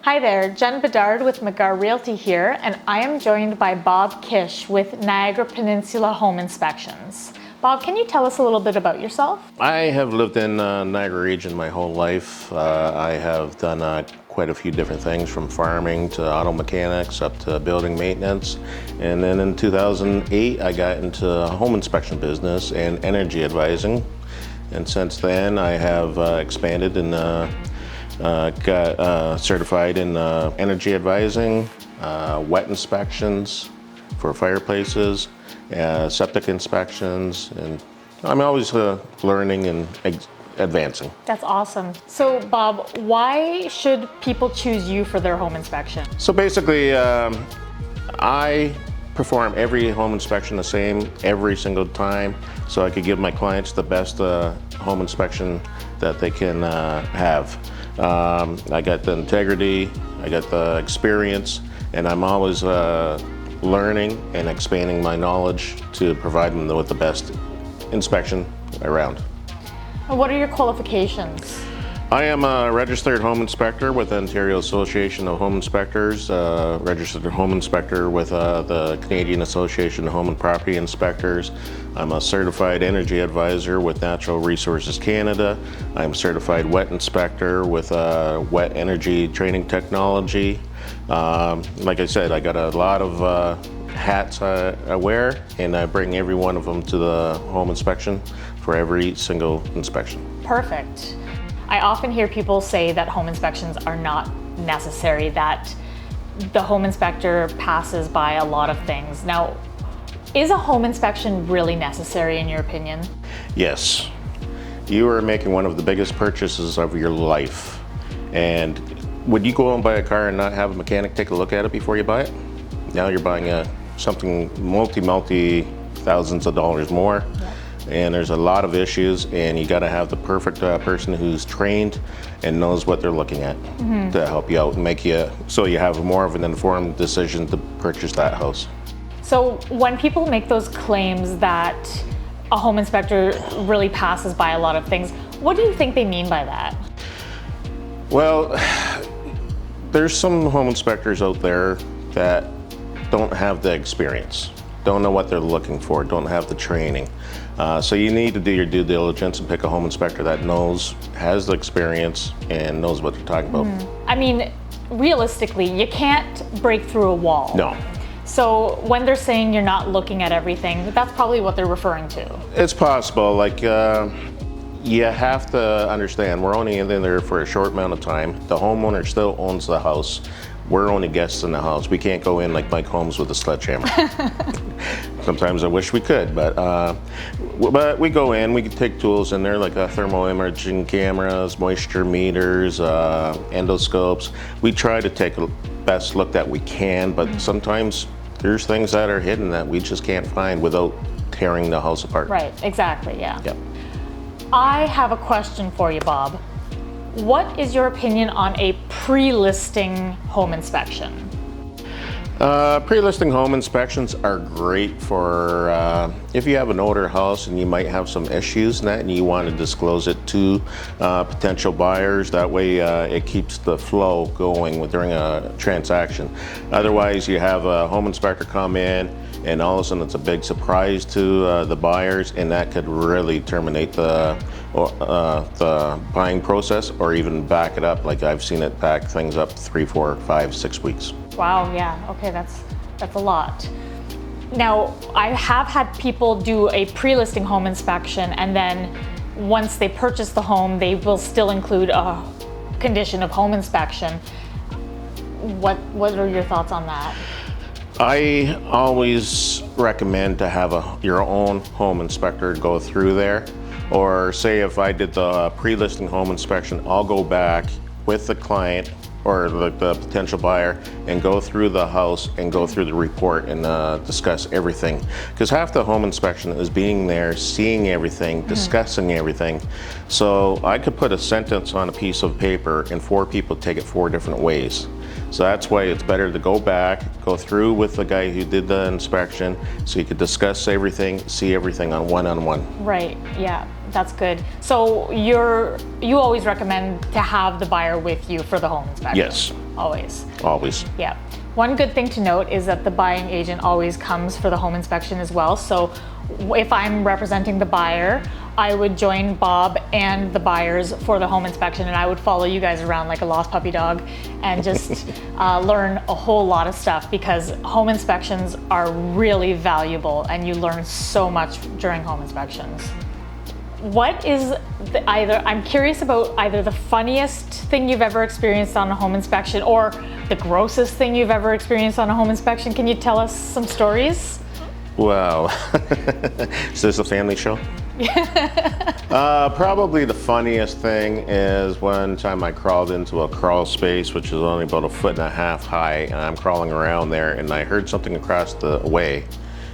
Hi there, Jen Bedard with McGar Realty here, and I am joined by Bob Kish with Niagara Peninsula Home Inspections. Bob, can you tell us a little bit about yourself? I have lived in Niagara region my whole life. I have done quite a few different things, from farming to auto mechanics up to building maintenance. And then in 2008, I got into home inspection business and energy advising. And since then, I have expanded and got certified in energy advising, wet inspections for fireplaces, septic inspections, and I'm always learning and advancing. That's awesome. So Bob, why should people choose you for their home inspection? So basically, I perform every home inspection the same every single time, so I could give my clients the best home inspection that they can have. I got the integrity, I got the experience, and I'm always learning and expanding my knowledge to provide them with the best inspection around. And what are your qualifications? I am a registered home inspector with the Ontario Association of Home Inspectors, registered home inspector with the Canadian Association of Home and Property Inspectors. I'm a certified energy advisor with Natural Resources Canada. I'm a certified wet inspector with wet energy training technology. Like I said, I got a lot of hats I wear, and I bring every one of them to the home inspection for every single inspection. Perfect. I often hear people say that home inspections are not necessary, that the home inspector passes by a lot of things. Now, is a home inspection really necessary in your opinion? Yes. You are making one of the biggest purchases of your life. And would you go and buy a car and not have a mechanic take a look at it before you buy it? Now you're buying something multi thousands of dollars more. Yeah. And there's a lot of issues, and you got to have the perfect person who's trained and knows what they're looking at to help you out and make you so you have more of an informed decision to purchase that house. So when people make those claims that a home inspector really passes by a lot of things, what do you think they mean by that? Well, there's some home inspectors out there that don't have the experience, don't know what they're looking for, don't have the training. So you need to do your due diligence and pick a home inspector that knows, has the experience, and knows what they're talking about. I mean, realistically, you can't break through a wall. No. So when they're saying you're not looking at everything, that's probably what they're referring to. It's possible. Like, you have to understand, we're only in there for a short amount of time. The homeowner still owns the house. We're only guests in the house. We can't go in like Mike Holmes with a sledgehammer. Sometimes I wish we could, but we go in, we can take tools in there like thermal imaging cameras, moisture meters, endoscopes. We try to take the best look that we can, but sometimes there's things that are hidden that we just can't find without tearing the house apart. Right, exactly, yeah. Yep. I have a question for you, Bob. What is your opinion on a pre-listing home inspection? Pre-listing home inspections are great for if you have an older house and you might have some issues in that and you want to disclose it to potential buyers. That way it keeps the flow going during a transaction. Otherwise, you have a home inspector come in and all of a sudden it's a big surprise to the buyers, and that could really terminate the buying process or even back it up. Like I've seen it back things up 3, 4, 5, 6 weeks. Wow, yeah, okay, that's a lot. Now, I have had people do a pre-listing home inspection, and then once they purchase the home, they will still include a condition of home inspection. What are your thoughts on that? I always recommend to have your own home inspector go through there. Or say if I did the pre-listing home inspection, I'll go back with the client or the potential buyer and go through the house and go through the report and discuss everything. Because half the home inspection is being there, seeing everything, discussing everything. So I could put a sentence on a piece of paper and 4 people take it 4 different ways. So that's why it's better to go back, go through with the guy who did the inspection so you could discuss everything, see everything on one-on-one. Right, yeah. That's good. So you always recommend to have the buyer with you for the home inspection? Yes. Always. Always. Yeah. One good thing to note is that the buying agent always comes for the home inspection as well. So if I'm representing the buyer, I would join Bob and the buyers for the home inspection, and I would follow you guys around like a lost puppy dog and just learn a whole lot of stuff, because home inspections are really valuable and you learn so much during home inspections. What is I'm curious about either the funniest thing you've ever experienced on a home inspection or the grossest thing you've ever experienced on a home inspection. Can you tell us some stories? Wow. Is this a family show? Probably the funniest thing is one time I crawled into a crawl space, which is only about 1.5 feet high, and I'm crawling around there and I heard something across the way,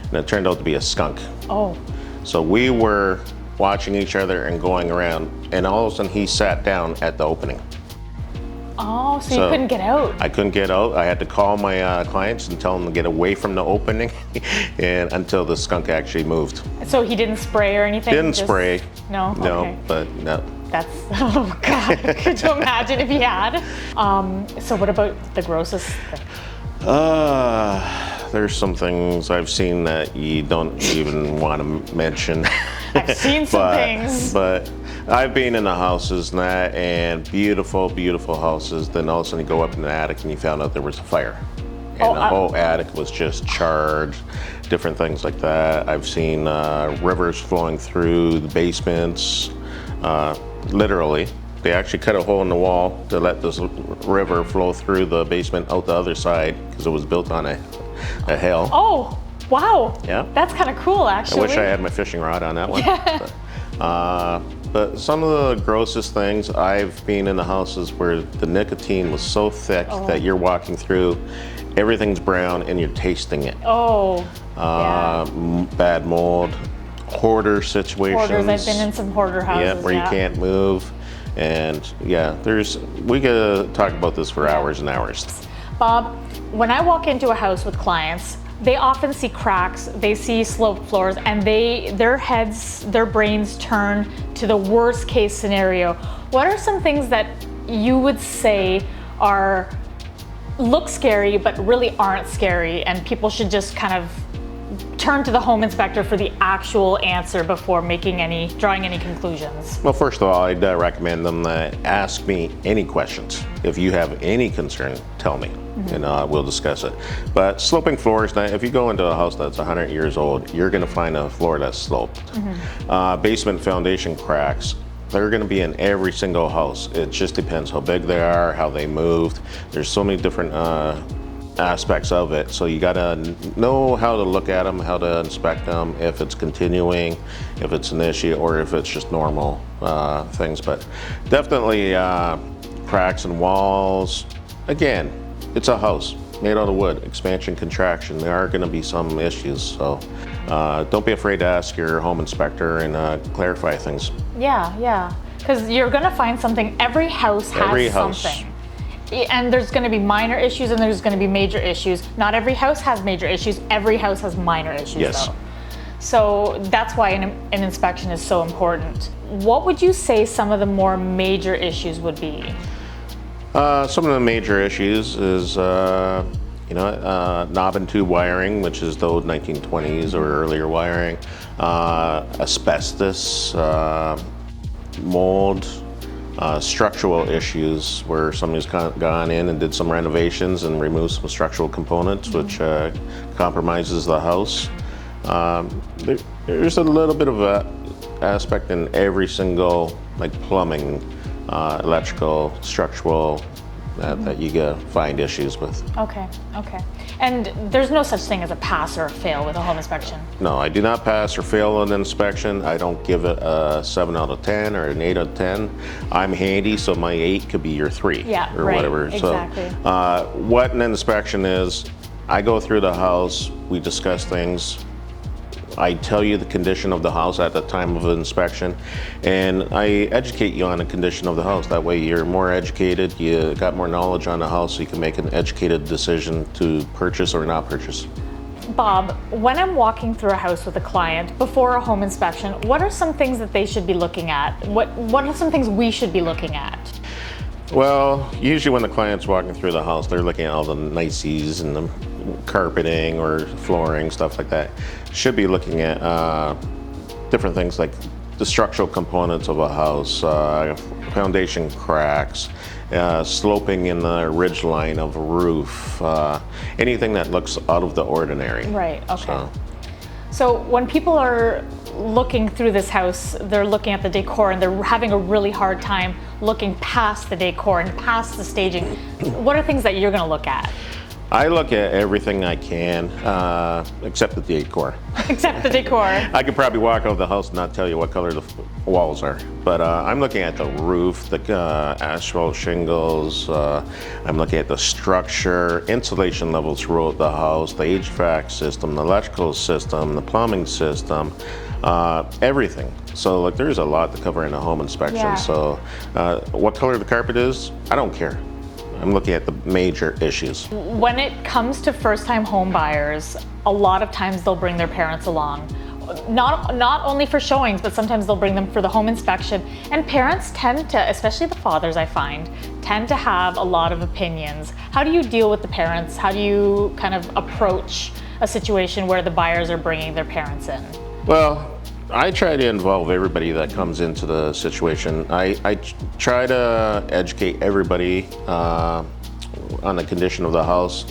and it turned out to be a skunk. Oh. So we were watching each other and going around, and all of a sudden he sat down at the opening. Oh, so you couldn't get out? I couldn't get out. I had to call my clients and tell them to get away from the opening and until the skunk actually moved. So he didn't spray or anything? Didn't spray. No? No, Okay. but no. That's, oh God, could you imagine if he had? So what about the grossest thing? There's some things I've seen that you don't even want to mention. I've seen some things. But I've been in the houses and that, and beautiful, beautiful houses. Then all of a sudden you go up in the attic and you found out there was a fire. And the whole attic was just charred, different things like that. I've seen rivers flowing through the basements, literally. They actually cut a hole in the wall to let this river flow through the basement out the other side because it was built on a hill. Oh, wow. Yeah. That's kind of cool, actually. I wish I had my fishing rod on that one. Yeah. But some of the grossest things, I've been in the houses where the nicotine was so thick that you're walking through, everything's brown and you're tasting it. Oh, yeah. Bad mold, hoarder situations. Hoarders, I've been in some hoarder houses. Yeah, where you can't move. And yeah, we could talk about this for hours and hours. Bob, when I walk into a house with clients, they often see cracks, they see sloped floors, and their brains turn to the worst case scenario. What are some things that you would say look scary but really aren't scary, and people should just kind of turn to the home inspector for the actual answer before drawing any conclusions? Well, first of all, I'd recommend them to ask me any questions. If you have any concern, tell me, and we'll discuss it. But sloping floors, now, if you go into a house that's 100 years old, you're going to find a floor that's sloped. Basement foundation cracks, they're going to be in every single house. It just depends how big they are, how they moved. There's so many different aspects of it, so you gotta know how to look at them, how to inspect them, if it's continuing, if it's an issue, or if it's just normal things. But definitely cracks in walls. Again, it's a house made out of wood, expansion, contraction. There are going to be some issues, so don't be afraid to ask your home inspector and clarify things. Yeah, because you're going to find something. Every house has something. And there's going to be minor issues and there's going to be major issues. Not every house has major issues. Every house has minor issues, though. So that's why an inspection is so important. What would you say some of the more major issues would be? Some of the major issues is, knob and tube wiring, which is the old 1920s or earlier wiring, asbestos, mold, structural issues where somebody's gone in and did some renovations and removed some structural components, which compromises the house. There's a little bit of a aspect in every single, like plumbing, electrical, structural, that you find issues with. Okay. And there's no such thing as a pass or a fail with a home inspection? No, I do not pass or fail an inspection. I don't give it a 7 out of 10 or an 8 out of 10. I'm handy, so my 8 could be your 3 or whatever. Exactly. So what an inspection is, I go through the house, we discuss things. I tell you the condition of the house at the time of inspection, and I educate you on the condition of the house. That way you're more educated, you got more knowledge on the house, so you can make an educated decision to purchase or not purchase. Bob, when I'm walking through a house with a client before a home inspection, what are some things that they should be looking at? What are some things we should be looking at? Well, usually when the client's walking through the house, they're looking at all the niceties and the carpeting or flooring, stuff like that. Should be looking at different things like the structural components of a house, foundation cracks, sloping in the ridge line of a roof, anything that looks out of the ordinary. Right, okay. So when people are looking through this house, they're looking at the decor and they're having a really hard time looking past the decor and past the staging. What are things that you're going to look at? I look at everything I can, except the decor. Except the decor. I could probably walk out of the house and not tell you what color the walls are. But I'm looking at the roof, the asphalt shingles, I'm looking at the structure, insulation levels throughout the house, the HVAC system, the electrical system, the plumbing system, everything. So like there's a lot to cover in a home inspection. Yeah. So what color the carpet is, I don't care. I'm looking at the major issues. When it comes to first-time home buyers, a lot of times they'll bring their parents along. Not only for showings, but sometimes they'll bring them for the home inspection. And parents tend to, especially the fathers I find, tend to have a lot of opinions. How do you deal with the parents? How do you kind of approach a situation where the buyers are bringing their parents in? Well, I try to involve everybody that comes into the situation. I try to educate everybody on the condition of the house.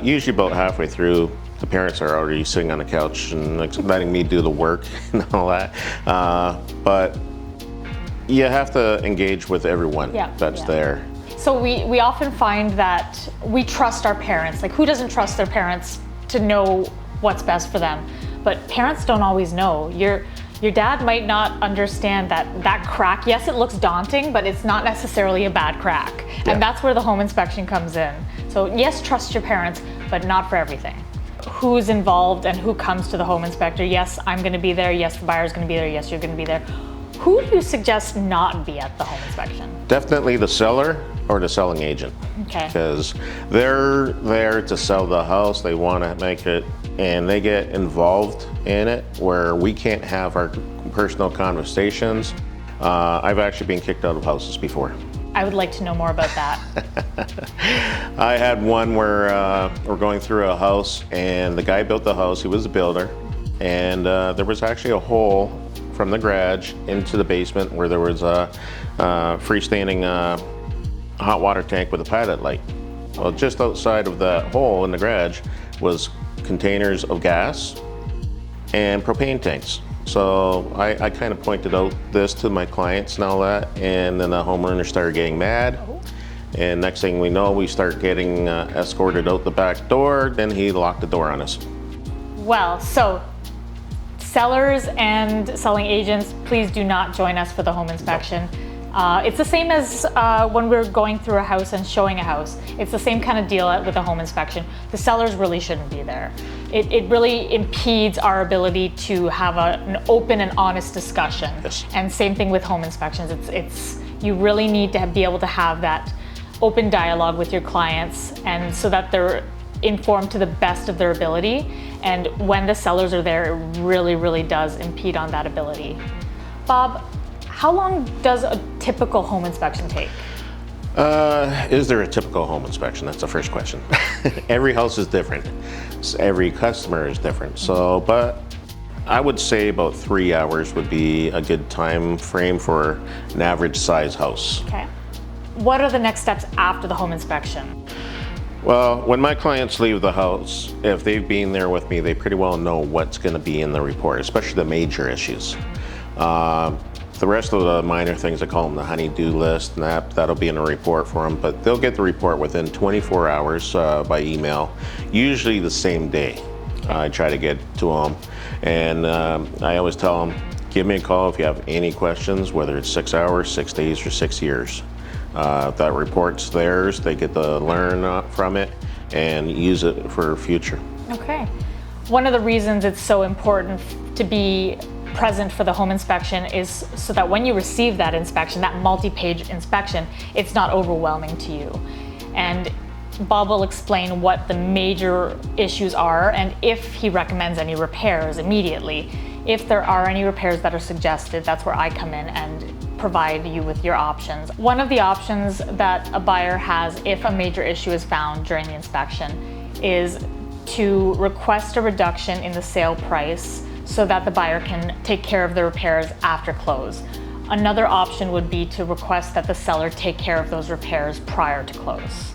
Usually about halfway through, the parents are already sitting on the couch and letting me do the work and all that. But you have to engage with everyone that's there. So we often find that we trust our parents. Like, who doesn't trust their parents to know what's best for them? But parents don't always know. Your dad might not understand that crack. Yes, it looks daunting, but it's not necessarily a bad crack. Yeah. And that's where the home inspection comes in. So yes, trust your parents, but not for everything. Who's involved and who comes to the home inspector? Yes, I'm gonna be there. Yes, the buyer's gonna be there. Yes, you're gonna be there. Who do you suggest not be at the home inspection? Definitely the seller or the selling agent. Okay. Because they're there to sell the house, they want to make it, and they get involved in it where we can't have our personal conversations. I've actually been kicked out of houses before. I would like to know more about that. I had one where we're going through a house and the guy built the house, he was a builder, and there was actually a hole from the garage into the basement where there was a freestanding hot water tank with a pilot light. Well, just outside of that hole in the garage was containers of gas and propane tanks. So I kind of pointed out this to my clients and all that, and then the homeowner started getting mad. And next thing we know, we start getting escorted out the back door, then he locked the door on us. Well, so sellers and selling agents, please do not join us for the home inspection. It's the same as when we're going through a house and showing a house. It's the same kind of deal with a home inspection. The sellers really shouldn't be there. It really impedes our ability to have an open and honest discussion. Yes. And same thing with home inspections. You really need to be able to have that open dialogue with your clients, and so that they're informed to the best of their ability. And when the sellers are there, it really, really does impede on that ability. Bob, how long does a typical home inspection take? Is there a typical home inspection? That's the first question. Every house is different. Every customer is different. So, but I would say about 3 hours would be a good time frame for an average size house. Okay. What are the next steps after the home inspection? Well, when my clients leave the house, if they've been there with me, they pretty well know what's going to be in the report, especially the major issues. The rest of the minor things, I call them the honey-do list, and that'll be in a report for them, but they'll get the report within 24 hours by email, usually the same day. I try to get to them, and I always tell them, give me a call if you have any questions, whether it's 6 hours, 6 days, or 6 years. If that report's theirs, they get to learn from it and use it for future. Okay. One of the reasons it's so important to be present for the home inspection is so that when you receive that inspection, that multi-page inspection, it's not overwhelming to you. And Bob will explain what the major issues are and if he recommends any repairs immediately. If there are any repairs that are suggested, that's where I come in and provide you with your options. One of the options that a buyer has if a major issue is found during the inspection is to request a reduction in the sale price so that the buyer can take care of the repairs after close. Another option would be to request that the seller take care of those repairs prior to close.